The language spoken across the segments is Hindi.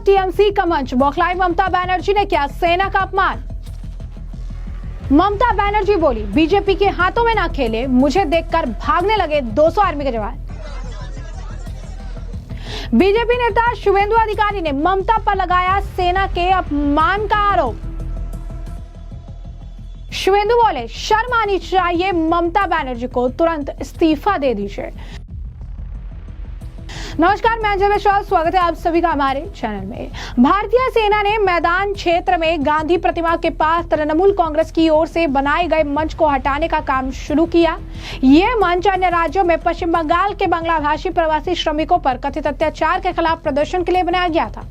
टीएमसी का मंच, बौखलाई ममता बनर्जी ने किया सेना का अपमान। ममता बनर्जी बोली, बीजेपी के हाथों में ना खेले, मुझे देखकर भागने लगे 200 आर्मी के जवान। बीजेपी नेता शुभेंदु अधिकारी ने ममता पर लगाया सेना के अपमान का आरोप। शुभेंदु बोले, शर्म आनी चाहिए, ममता बनर्जी को तुरंत इस्तीफा दे दीजिए। नमस्कार, मैं अंजलि मिश्रा, स्वागत है आप सभी का हमारे चैनल में। भारतीय सेना ने मैदान क्षेत्र में गांधी प्रतिमा के पास तृणमूल कांग्रेस की ओर से बनाए गए मंच को हटाने का काम शुरू किया। ये मंच अन्य राज्यों में पश्चिम बंगाल के बांग्ला भाषी प्रवासी श्रमिकों पर कथित अत्याचार के खिलाफ प्रदर्शन के लिए बनाया गया था,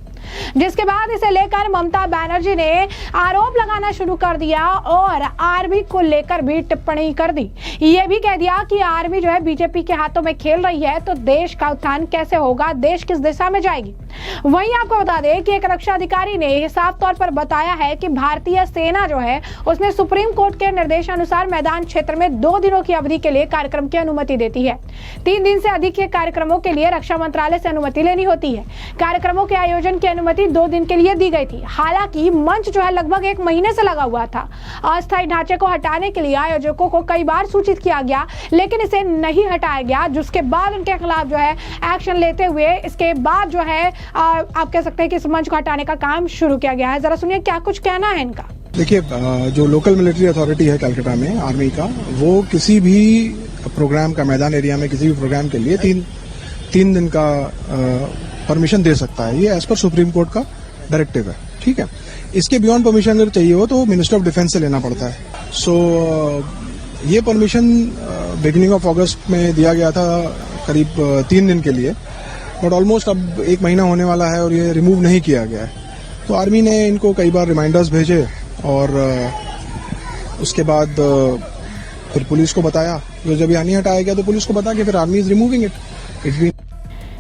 जिसके बाद इसे लेकर ममता बनर्जी ने आरोप लगाना शुरू कर दिया और आर्मी को लेकर भी टिप्पणी कर दी। ये भी कह दिया कि आर्मी जो है बीजेपी के हाथों में खेल रही है तो देश का उत्थान कैसे होगा, देश किस दिशा में जाएगी। वहीं आपको बता दें कि एक रक्षा अधिकारी ने साफ तौर पर बताया है कि भारतीय सेना जो है उसने सुप्रीम कोर्ट के निर्देशानुसार मैदान क्षेत्र में 2 दिनों की अवधि के लिए कार्यक्रम की अनुमति देती है। 3 दिन से अधिक के कार्यक्रमों के लिए रक्षा मंत्रालय से अनुमति लेनी होती है। कार्यक्रमों के आयोजन की अनुमति 2 दिन के लिए दी गई थी। हालांकि मंच जो है लगभग 1 महीने से लगा हुआ था। अस्थायी ढांचे को हटाने के लिए आयोजकों को कई बार सूचित किया गया, लेकिन इसे नहीं हटाया गया, जिसके बाद उनके खिलाफ जो है एक्शन लेते हुए इसके बाद जो है आप कह सकते हैं कि इस मंच को हटाने का काम शुरू किया गया है। जरा सुनिए क्या कुछ कहना है इनका। देखिए, जो लोकल मिलिट्री अथॉरिटी है कलकत्ता में आर्मी का, वो किसी भी प्रोग्राम का मैदान एरिया में किसी भी प्रोग्राम के लिए 3 दिन का परमिशन दे सकता है। ये एज पर सुप्रीम कोर्ट का डायरेक्टिव है, ठीक है। इसके बियॉन्ड परमिशन अगर चाहिए हो तो मिनिस्टर ऑफ डिफेंस से लेना पड़ता है। सो ये परमिशन बिगिनिंग ऑफ अगस्त में दिया गया था करीब 3 दिन के लिए, बट ऑलमोस्ट अब 1 महीना होने वाला है और ये रिमूव नहीं किया गया है। तो आर्मी ने इनको कई बार रिमाइंडर्स भेजे और उसके बाद फिर पुलिस को बताया। तो जब यहाँ नहीं हटाया गया तो पुलिस को बता के फिर आर्मी इज रिमूविंग इट।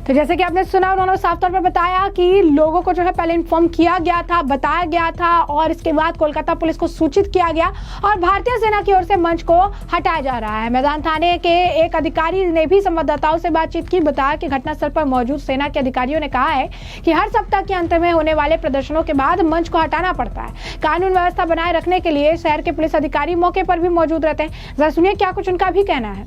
तो जैसे कि आपने सुना, उन्होंने साफ तौर पर बताया कि लोगों को जो है पहले इन्फॉर्म किया गया था, बताया गया था और इसके बाद कोलकाता पुलिस को सूचित किया गया और भारतीय सेना की ओर से मंच को हटाया जा रहा है। मैदान थाने के एक अधिकारी ने भी संवाददाताओं से बातचीत की, बताया कि घटनास्थल पर मौजूद सेना के अधिकारियों ने कहा है कि हर सप्ताह के अंत में होने वाले प्रदर्शनों के बाद मंच को हटाना पड़ता है। कानून व्यवस्था बनाए रखने के लिए शहर के पुलिस अधिकारी मौके पर भी मौजूद रहते हैं। जरा सुनिए क्या कुछ उनका भी कहना है।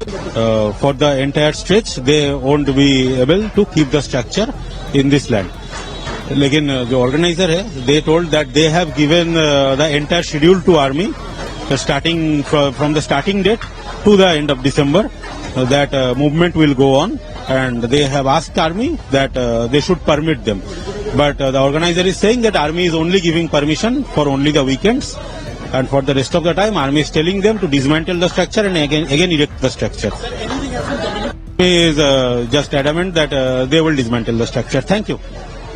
For the entire stretch they won't be able to keep the structure in this land, लेकिन जो ऑर्गेनाइजर है they told that they have given the entire schedule to army starting from the starting date to the end of December that movement will go on and they have asked army that they should permit them, but the organizer is saying that army is only giving permission for only the weekends and for the rest of the time army is telling them to dismantle the structure and again erect the structure. He is just adamant that they will dismantle the structure. Thank you.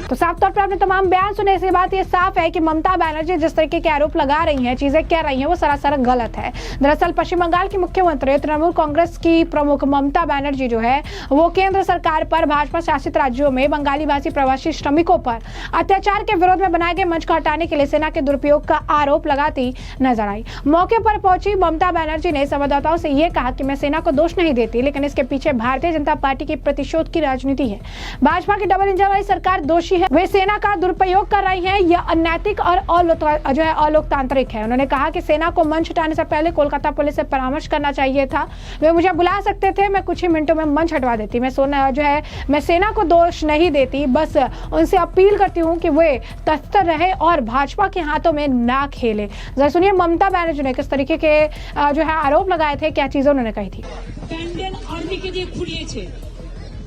तो साफ तौर पर आपने तमाम बयान सुने, इसके बाद ये साफ है कि ममता बनर्जी जिस तरीके के आरोप लगा रही हैं, चीजें कह रही हैं, वो सरासर गलत है। दरअसल पश्चिम बंगाल की मुख्यमंत्री तृणमूल कांग्रेस की प्रमुख ममता बनर्जी जो है वो केंद्र सरकार पर भाजपा शासित राज्यों में बंगाली भाषी प्रवासी श्रमिकों पर अत्याचार के विरोध में बनाए गए मंच को हटाने के लिए सेना के दुरुपयोग का आरोप लगाती नजर आई। मौके पर पहुंची ममता बनर्जी ने संवाददाताओं से ये कहा कि मैं सेना को दोष नहीं देती, लेकिन इसके पीछे भारतीय जनता पार्टी की प्रतिशोध की राजनीति है। भाजपा की डबल इंजन वाली सरकार दोषी है, वे सेना का दुरुपयोग कर रही हैं, यह अनैतिक और अलोकतांत्रिक है। उन्होंने कहा कि सेना को मंच हटाने से पहले कोलकाता पुलिस से परामर्श करना चाहिए था। वे मुझे बुला सकते थे, मैं कुछ ही मिनटों में मंच हटवा देती। मैं सेना को दोष नहीं देती, बस उनसे अपील करती हूँ कि वे तत्पर रहे और भाजपा के हाथों में ना खेले। जरा सुनिए ममता बनर्जी ने किस तरीके के जो है आरोप लगाए थे, क्या चीजें उन्होंने कही थी।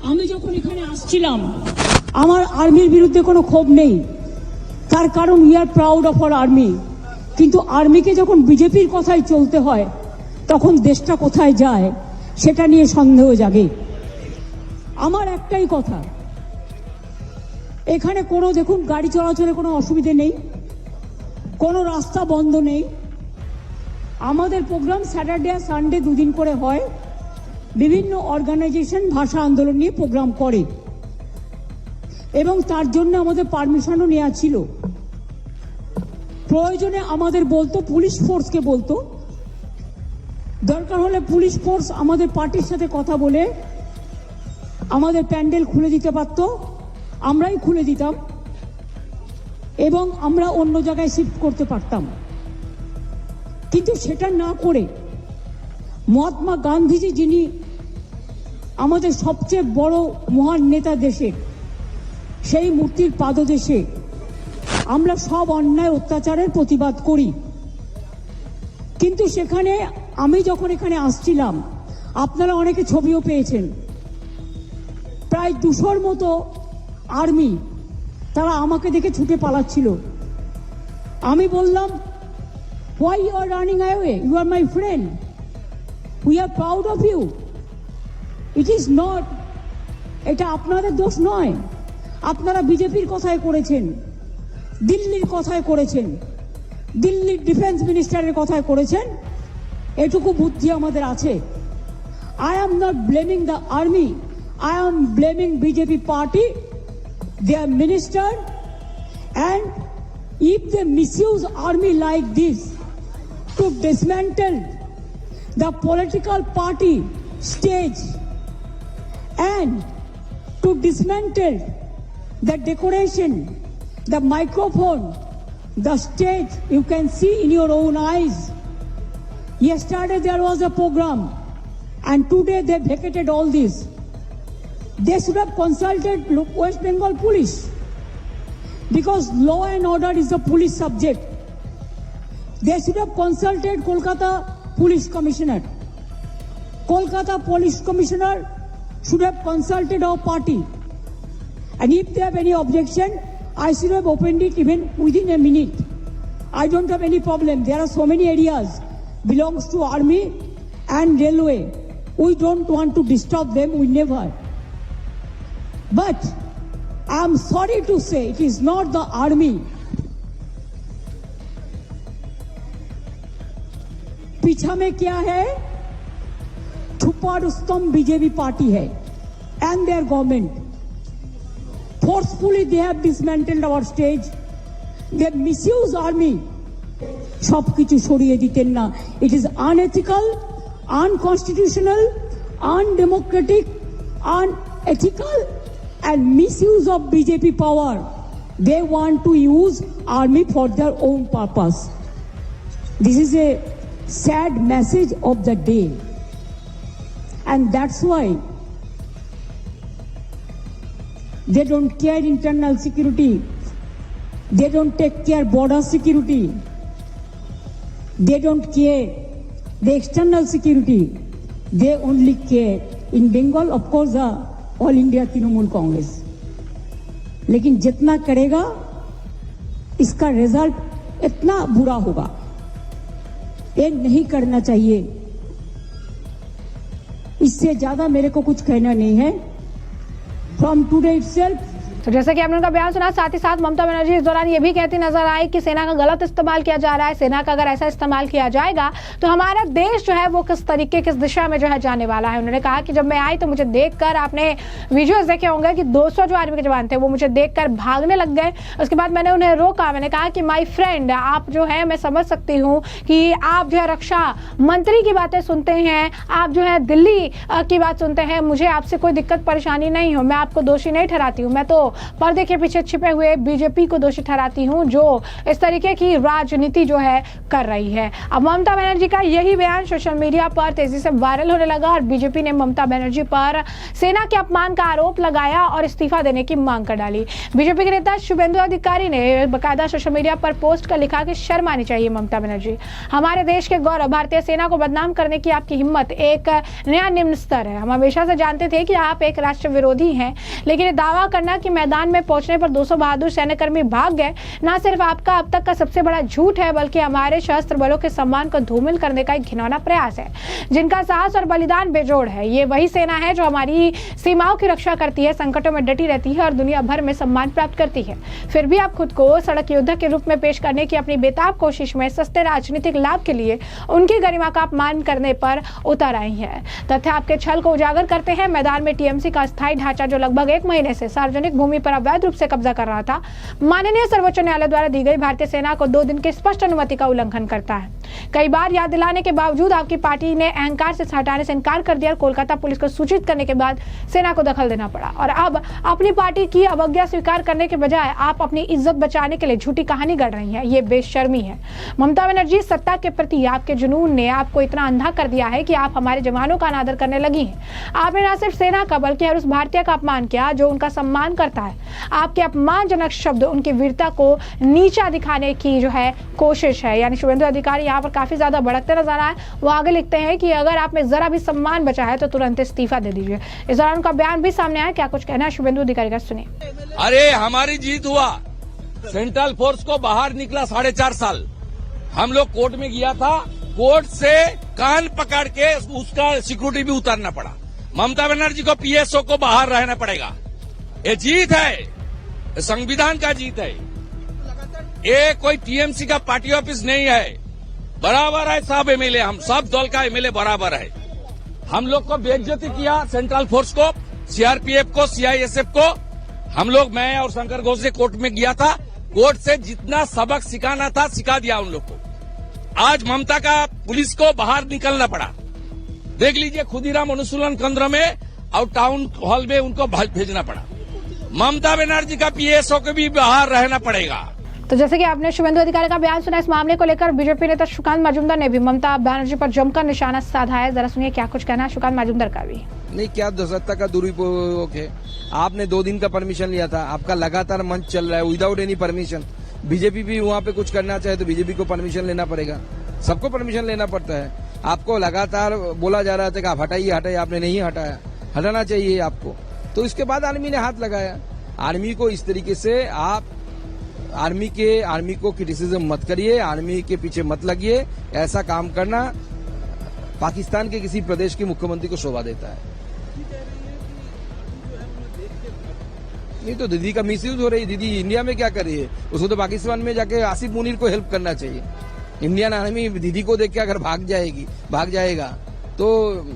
আমি যখন এখানে আসছিলাম আমার আর্মির বিরুদ্ধে কোনো ক্ষোভ নেই, তার কারণ we are proud of our army, কিন্তু আর্মিকে যখন বিজেপির কথাই চলতে হয় তখন দেশটা কোথায় যায় সেটা নিয়ে সন্দেহ জাগে। আমার একটাই কথা, এখানে কোনো দেখুন গাড়ি চলাচলে কোনো অসুবিধে নেই, কোনো রাস্তা বন্ধ নেই। আমাদের প্রোগ্রাম স্যাটারডে আর সানডে 2 দিন করে হয়। বিভিন্ন অর্গানাইজেশন ভাষা আন্দোলন নিয়ে প্রোগ্রাম করে এবং তার জন্য আমাদের পারমিশনও নেওয়া ছিল। প্রয়োজনে আমাদের বলতো, পুলিশ ফোর্সকে বলতো, দরকার হলে পুলিশ ফোর্স আমাদের পার্টির সাথে কথা বলে আমাদের প্যান্ডেল খুলে দিতে পারতো, আমরাই খুলে দিতাম। এবং আমরা অন্য জায়গায় শিফট করতে পারতাম, কিন্তু সেটা না করে মহাত্মা গান্ধীজি, যিনি আমাদের সবচেয়ে বড় মহান নেতা দেশের, সেই মূর্তির পাদদেশে আমরা সব অন্যায় অত্যাচারের প্রতিবাদ করি। কিন্তু সেখানে আমি যখন এখানে আসছিলাম, আপনারা অনেকে ছবিও পেয়েছেন, প্রায় 200-র মতো আর্মি তারা আমাকে দেখে ছুটে পালাচ্ছিল। আমি বললাম, why you are running away? You are my friend. We are proud of you. It is not, এটা আপনাদের দোষ নয়। আপনারা বিজেপির কথায় করেছেন, দিল্লির কথায় করেছেন, দিল্লির ডিফেন্স মিনিস্টারের কথায় করেছেন, এটুকু বুদ্ধি আমাদের আছে। I am not blaming the army. I am blaming BJP party, their minister, and if they misuse army like this to dismantle the political party stage and to dismantle the decoration, the microphone, the stage, you can see in your own eyes. Yesterday there was a program and today they vacated all this. They should have consulted West Bengal police, because law and order is a police subject. They should have consulted Kolkata police commissioner. Kolkata police commissioner should have consulted our party, and if they have any objection, I should have opened it even within a minute. I don't have any problem. There are so many areas belongs to army and railway. We don't want to disturb them, we never. But I am sorry to say it is not the army. पीछा में क्या है? छुपा रुस्तम बीजेपी पार्टी है and their government. Forcefully they have dismantled our stage. They misuse army. সবকিছু সরিয়ে দিতেন না। It is unethical, unconstitutional, undemocratic, unethical, and misuse of BJP power. They want to use army for their own purpose. This is a sad message of the day, and that's why they don't care internal security, they don't take care border security, they don't care the external security, they only care in Bengal, of course, the All India Trinamool Congress. लेकिन जितना करेगा इसका रिजल्ट इतना बुरा होगा, ये नहीं करना चाहिए। इससे ज्यादा मेरे को कुछ कहना नहीं है। From today itself, तो जैसे कि आपने उनका बयान सुना, साथ ही साथ ममता बनर्जी इस दौरान ये भी कहती नजर आई कि सेना का गलत इस्तेमाल किया जा रहा है। सेना का अगर ऐसा इस्तेमाल किया जाएगा तो हमारा देश जो है वो किस तरीके, किस दिशा में जो है जाने वाला है। उन्होंने कहा कि जब मैं आई तो मुझे देखकर, आपने विजुअल्स देखे होंगे कि 200 जो आर्मी के जवान थे वो मुझे देखकर भागने लग गए। उसके बाद मैंने उन्हें रोका, मैंने कहा कि माई फ्रेंड, आप जो है, मैं समझ सकती हूँ कि आप जो है रक्षा मंत्री की बातें सुनते हैं, आप जो है दिल्ली की बात सुनते हैं, मुझे आपसे कोई दिक्कत परेशानी नहीं हो, मैं आपको दोषी नहीं ठहराती हूँ, मैं तो पर्दे के पीछे छिपे हुए बीजेपी को दोषी ठहराती हूं जो इस तरीके की राजनीति जो है कर रही है। अब ममता बनर्जी का यही बयान सोशल मीडिया पर तेजी से वायरल होने लगा और बीजेपी ने ममता बनर्जी पर सेना के अपमान का आरोप लगाया और इस्तीफा देने की मांग कर डाली। बीजेपी के नेता शुभेंदु अधिकारी ने बाकायदा सोशल मीडिया पर पोस्ट कर लिखा कि शर्म आनी चाहिए ममता बनर्जी, हमारे देश के गौरव भारतीय सेना को बदनाम करने की आपकी हिम्मत एक नया निम्न स्तर है। हम हमेशा से जानते थे कि आप एक राष्ट्र विरोधी हैं, लेकिन दावा करना कि मैदान में पहुंचने पर 200 बहादुर सैन्यकर्मी भाग गए, ना सिर्फ आपका अब तक का सबसे बड़ा झूठ है बल्कि हमारे सशस्त्र बलों के सम्मान को धूमिल करने का एक घिनौना प्रयास है, जिनका साहस और बलिदान बेजोड़ है। ये वही सेना है जो हमारी सीमाओं की रक्षा करती है, संकटों में डटी रहती है और दुनिया भर में सम्मान प्राप्त करती है। फिर भी आप खुद को सड़क योद्धा के रूप में पेश करने की अपनी बेताब कोशिश में सस्ते राजनीतिक लाभ के लिए उनकी गरिमा का अपमान करने पर उतर आई है। तथ्य आपके छल को उजागर करते हैं। मैदान में टीएमसी का स्थायी ढांचा जो लगभग 1 महीने से सार्वजनिक भूमि पर अवैध रूप से कब्जा कर रहा था, माननीय सर्वोच्च न्यायालय द्वारा दी गई भारतीय सेना को 2 दिन की स्पष्ट अनुमति का उल्लंघन करता है। कई बार याद दिलाने के बावजूद आपकी पार्टी ने अहंकार से हटाने से इनकार कर दिया और कोलकाता पुलिस को सूचित करने के बाद सेना को दखल देना पड़ा। और अब अपनी पार्टी की अवज्ञा स्वीकार करने के बजाय आप अपनी इज्जत बचाने के लिए झूठी कहानी गढ़ रही हैं। ये बेशर्मी है। ममता बनर्जी, सत्ता के प्रति आपके जुनून ने आपको इतना अंधा कर दिया है कि आप हमारे जवानों का अनादर करने लगी हैं। आपने न सिर्फ सेना का बल्कि हर उस भारतीय का अपमान किया जो उनका सम्मान करता है। आपके अपमानजनक शब्द उनकी वीरता को नीचा दिखाने की जो है कोशिश है। यानी शुभेंदु अधिकारी यहाँ पर काफी ज्यादा भड़कते नजर आए। वो आगे लिखते हैं कि अगर आप में जरा भी सम्मान बचा है तो तुरंत इस्तीफा दे दीजिए। इस दौरान उनका बयान भी सामने आया। क्या कुछ कहना है शुभेंदु अधिकारी का, सुनिए। अरे हमारी जीत हुआ, सेंट्रल फोर्स को बाहर निकला 4.5 साल। हम लोग कोर्ट में गया था, कोर्ट से कान पकड़ के उसका सिक्योरिटी भी उतारना पड़ा। ममता बनर्जी को पीएसओ को बाहर रहना पड़ेगा। ये जीत है, संविधान का जीत है। ये कोई टीएमसी का पार्टी ऑफिस नहीं है। बराबर है सब एमएलए, हम सब दल का एमएलए बराबर है। हम लोग को बेइज्जती किया सेंट्रल फोर्स को, सीआरपीएफ को, सीआईएसएफ को। हम लोग, मैं और शंकर घोष से कोर्ट में गया था। कोर्ट से जितना सबक सिखाना था सिखा दिया उन लोग को। आज ममता का पुलिस को बाहर निकलना पड़ा। देख लीजिए, खुदीराम अनुशीलन केंद्र में और टाउन हॉल में उनको भेजना पड़ा। ममता बनर्जी का पीएसओ को भी बाहर रहना पड़ेगा। तो जैसे कि आपने शुभेंदु अधिकारी का बयान सुना, इस मामले को लेकर बीजेपी नेता सुकांत मजूमदार ने भी ममता बनर्जी पर जमकर निशाना साधा है। जरा सुनिए क्या कुछ कहना है सुकांत मजूमदार का भी। नहीं, क्या सत्ता का दुरुपयोग है। आपने 2 दिन का परमिशन लिया था, आपका लगातार मंच चल रहा है विदाउट एनी परमिशन। बीजेपी भी वहाँ पे कुछ करना चाहे तो बीजेपी को परमिशन लेना पड़ेगा, सबको परमिशन लेना पड़ता है। आपको लगातार बोला जा रहा था कि आप हटाइए हटाइए, आपने नहीं हटाया। हटाना चाहिए आपको। तो इसके बाद आर्मी ने हाथ लगाया। आर्मी को इस तरीके से आप आर्मी को क्रिटिसिज्म मत करिए, आर्मी के पीछे मत लगिए। ऐसा काम करना पाकिस्तान के किसी प्रदेश के मुख्यमंत्री को शोभा देता है। नहीं तो दीदी का मिसयूज हो रही है। दीदी इंडिया में क्या कर रही है? उसको तो पाकिस्तान में जाके आसिफ मुनीर को हेल्प करना चाहिए। इंडियन आर्मी दीदी को देख के अगर भाग जाएगा तो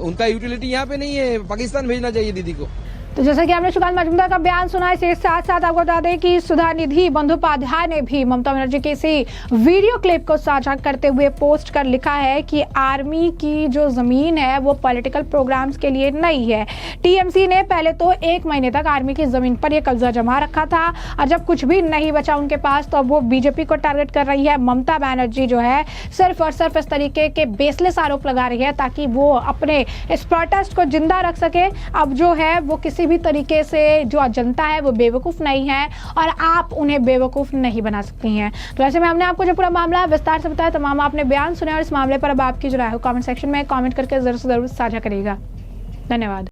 उनका यूटिलिटी यहाँ पे नहीं है, पाकिस्तान भेजना चाहिए दीदी को। तो जैसा कि आपने सुकांत मजूमदार का बयान सुना, इसके साथ साथ आपको बता दें कि सुधा निधि बंदोपाध्याय ने भी ममता बनर्जी के इसी वीडियो क्लिप को साझा करते हुए पोस्ट कर लिखा है कि आर्मी की जो जमीन है वो पॉलिटिकल प्रोग्राम्स के लिए नहीं है। टीएमसी ने पहले तो 1 महीने तक आर्मी की जमीन पर यह कब्जा जमा रखा था और जब कुछ भी नहीं बचा उनके पास तो अब वो बीजेपी को टारगेट कर रही है। ममता बनर्जी जो है सिर्फ और सिर्फ इस तरीके के बेसलेस आरोप लगा रही है ताकि वो अपने इस प्रोटेस्ट को जिंदा रख सके। अब जो है वो किसी भी तरीके से जो जनता है वो बेवकूफ नहीं है और आप उन्हें बेवकूफ नहीं बना सकती हैं। तो ऐसे में हमने आपको जो पूरा मामला विस्तार से बताया, तमाम आपने बयान सुने और इस मामले पर अब आपकी जो राय हो कमेंट सेक्शन में कमेंट करके जरूर से जरूर साझा करिएगा। धन्यवाद।